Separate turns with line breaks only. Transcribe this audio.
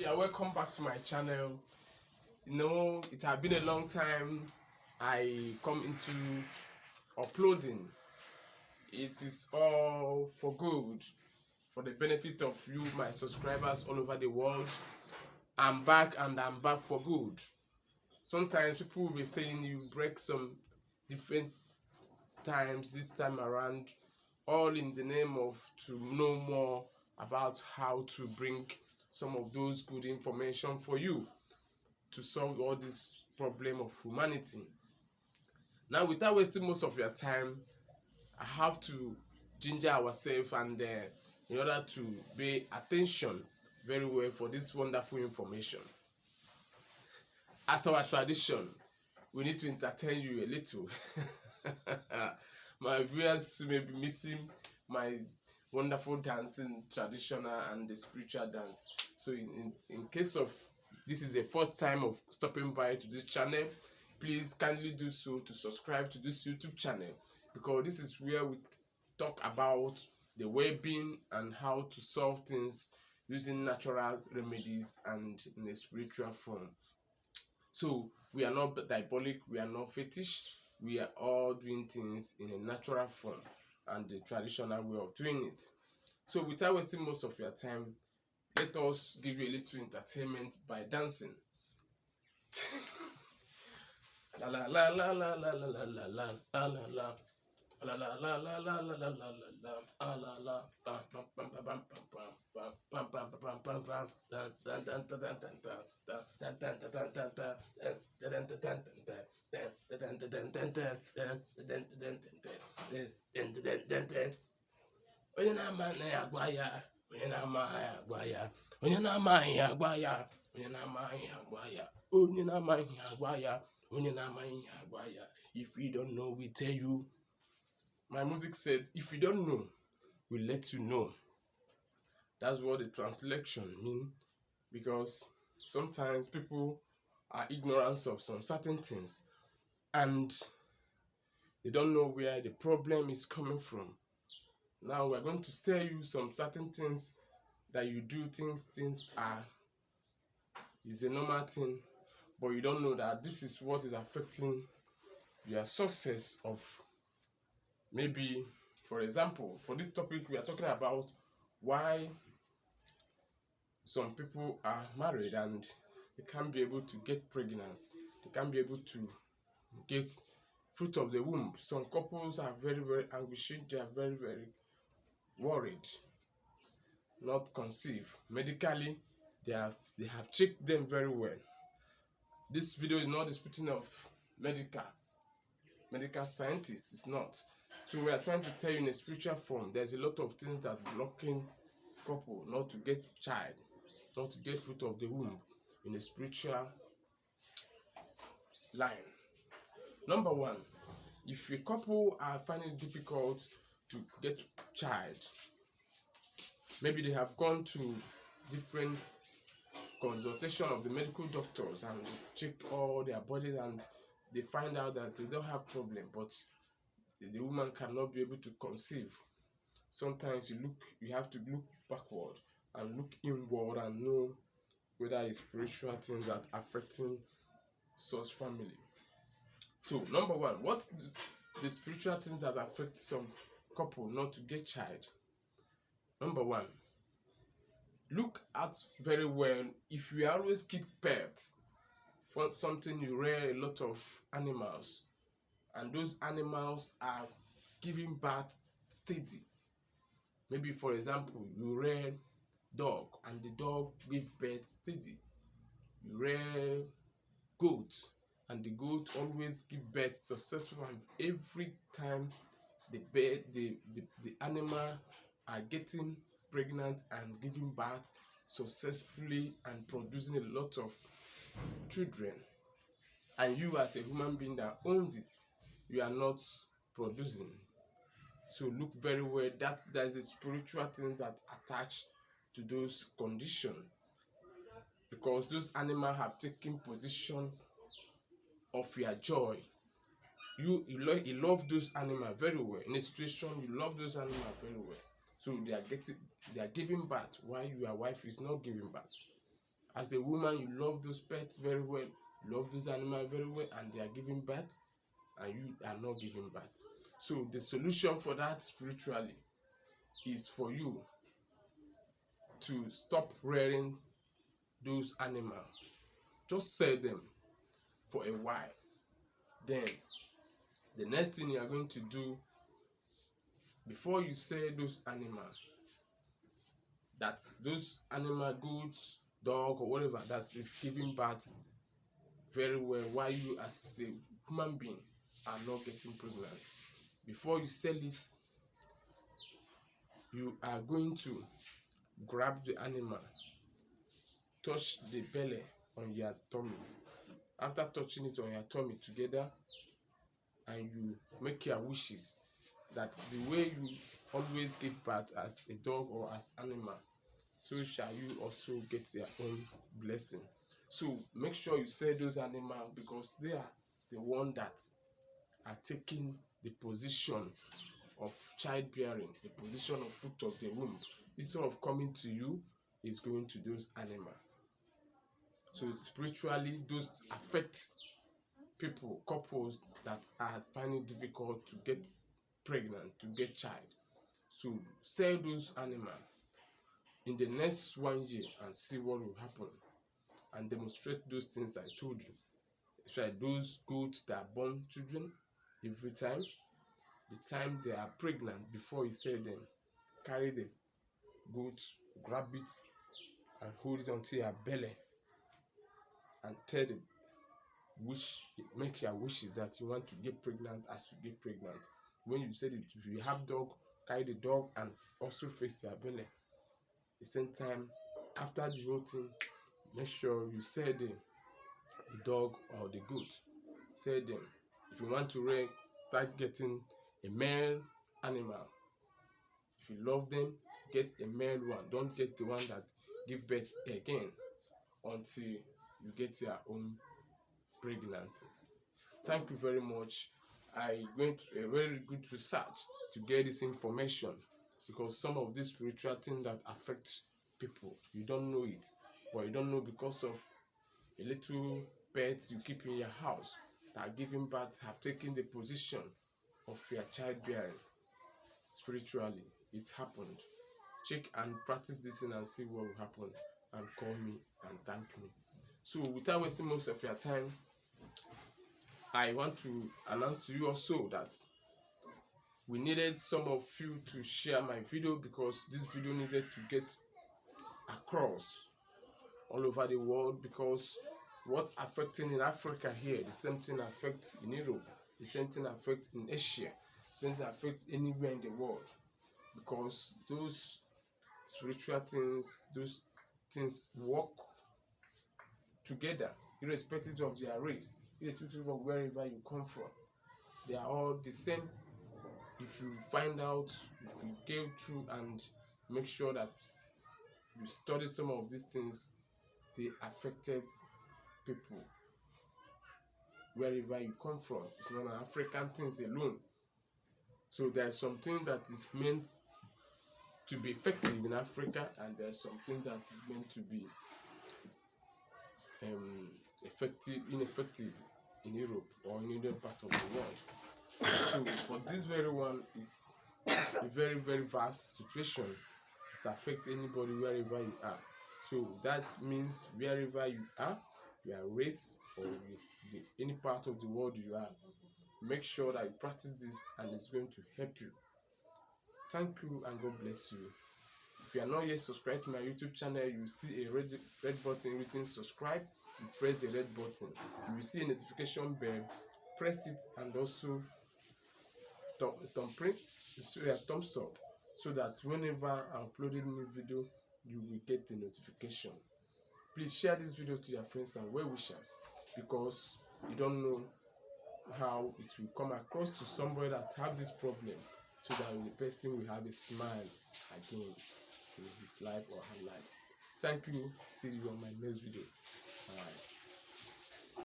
Yeah, welcome back to my channel. It has been a long time I come into uploading. It is all for good, for the benefit of you, my subscribers all over the world. I'm back and I'm back for good. Sometimes people will be saying you break some different times this time around, all in the name of to know more about how to bring some of those good information for you to solve all this problem of humanity. Now, without wasting most of your time, I have to ginger ourselves and in order to pay attention very well for this wonderful information. As our tradition, we need to entertain you a little. My viewers may be missing my wonderful dancing, traditional and the spiritual dance. So in case of this is the first time of stopping by to this channel, please kindly do so to subscribe to this YouTube channel, because this is where we talk about the well-being and how to solve things using natural remedies and in a spiritual form. So we are not diabolic, we are not fetish, we are all doing things in a natural form and the traditional way of doing it. So without wasting most of your time, let us give you a little entertainment by dancing. La la la la la la la la la la la la. La la la la la la la la la la la la pam pam pam pam pam pam pam pam pam pam dan dan dan dan dan dan dan dan dan dan dan dan. Onye na-amaghị agwa ya, onye na-amaghị agwa ya, onye na-amaghị agwa ya, onye na-amaghị agwa ya, onye na-amaghị agwa ya, onye na-amaghị agwa ya. If you don't know, we tell you. My music said, if you don't know, we'll let you know. That's what the translation means, because sometimes people are ignorant of some certain things and they don't know where the problem is coming from. Now we're going to tell you some certain things that you do think things is a normal thing, but you don't know that this is what is affecting your success of maybe. For example, for this topic, we are talking about why some people are married and they can't be able to get pregnant. They can't be able to get fruit of the womb. Some couples are very, very anguished. They are very, very worried, not conceive. Medically, they have checked them very well. This video is not disputing of medical scientists. It's not. So we are trying to tell you in a spiritual form, there's a lot of things that blocking couple not to get child, not to get fruit of the womb in a spiritual line. Number one, if a couple are finding it difficult to get child, maybe they have gone to different consultation of the medical doctors and check all their bodies and they find out that they don't have problem, but the woman cannot be able to conceive. Sometimes you have to look backward and look inward and know whether it's spiritual things that are affecting such family. So number one, what's the spiritual things that affect some couple not to get child? Number one, look at very well. If you always keep pets, for something you rear a lot of animals, and those animals are giving birth steady. Maybe for example, you rear dog and the dog gives birth steady. You rear goat and the goat always give birth successfully, and every time the animal are getting pregnant and giving birth successfully and producing a lot of children, and you as a human being that owns it, you are not producing. So look very well that there is a spiritual things that attach to those conditions, because those animals have taken position of your joy. You love those animals very well. In a situation, you love those animals very well. So they are giving birth while your wife is not giving birth. As a woman, you love those pets very well, you love those animals very well, and they are giving birth, and you are not giving birth. So the solution for that spiritually is for you to stop rearing those animals. Just sell them for a while. Then the next thing you are going to do before you sell those animals, that those animal, goats, dog, or whatever that is giving birth very well, while you as a human being are not getting pregnant, before you sell it, you are going to grab the animal, touch the belly on your tummy. After touching it on your tummy together, and you make your wishes that the way you always give birth as a dog or as animal, so shall you also get your own blessing. So make sure you sell those animals, because they are the one that are taking the position of childbearing, the position of fruit of the womb. Instead of coming to you, is going to those animals. So spiritually, those affect people, couples that are finding it difficult to get pregnant, to get child. So sell those animals in the next 1 year and see what will happen, and demonstrate those things I told you. It's like those goats that are born children every time. The time they are pregnant, before you sell them, carry the goat, grab it, and hold it onto your belly, and tell the wish, make your wishes that you want to get pregnant as you get pregnant. When you said it, if you have dog, carry the dog and also face your belly. The same time, after the whole thing, make sure you sell the dog or the goat. Sell them. If you want to start getting a male animal, if you love them, get a male one. Don't get the one that give birth again until you get your own pregnancy. Thank you very much. I went a very good research to get this information, because some of these spiritual things that affect people, you don't know it, but you don't know because of a little pets you keep in your house that are giving birth have taken the position of your childbearing. Spiritually, it happened. Check and practice this thing and see what will happen, and call me and thank me. So without wasting most of your time, I want to announce to you also that we needed some of you to share my video, because this video needed to get across all over the world, because what's affecting in Africa here, the same thing affects in Europe, the same thing affects in Asia, the same thing affects anywhere in the world, because those spiritual things, those things work together, irrespective of their race, irrespective of wherever you come from. They are all the same. If you find out, if you go through and make sure that you study some of these things, they affected people wherever you come from. It's not an African things alone. So there's something that is meant to be effective in Africa, and there's something that is meant to be ineffective in Europe or in any part of the world. So, but this very one is a very, very vast situation. It affects anybody wherever you are. So that means wherever you are, your race or any part of the world you are, make sure that you practice this, and it's going to help you. Thank you, and God bless you. If you are not yet subscribed to my YouTube channel, you will see a red button written subscribe. You press the red button. You will see a notification bell. Press it, and also thumbs up, so that whenever I upload a new video, you will get the notification. Please share this video to your friends and well wishers, because you don't know how it will come across to somebody that have this problem, so that the person will have a smile again in his life or her life. Thank you. See you on my next video. Bye.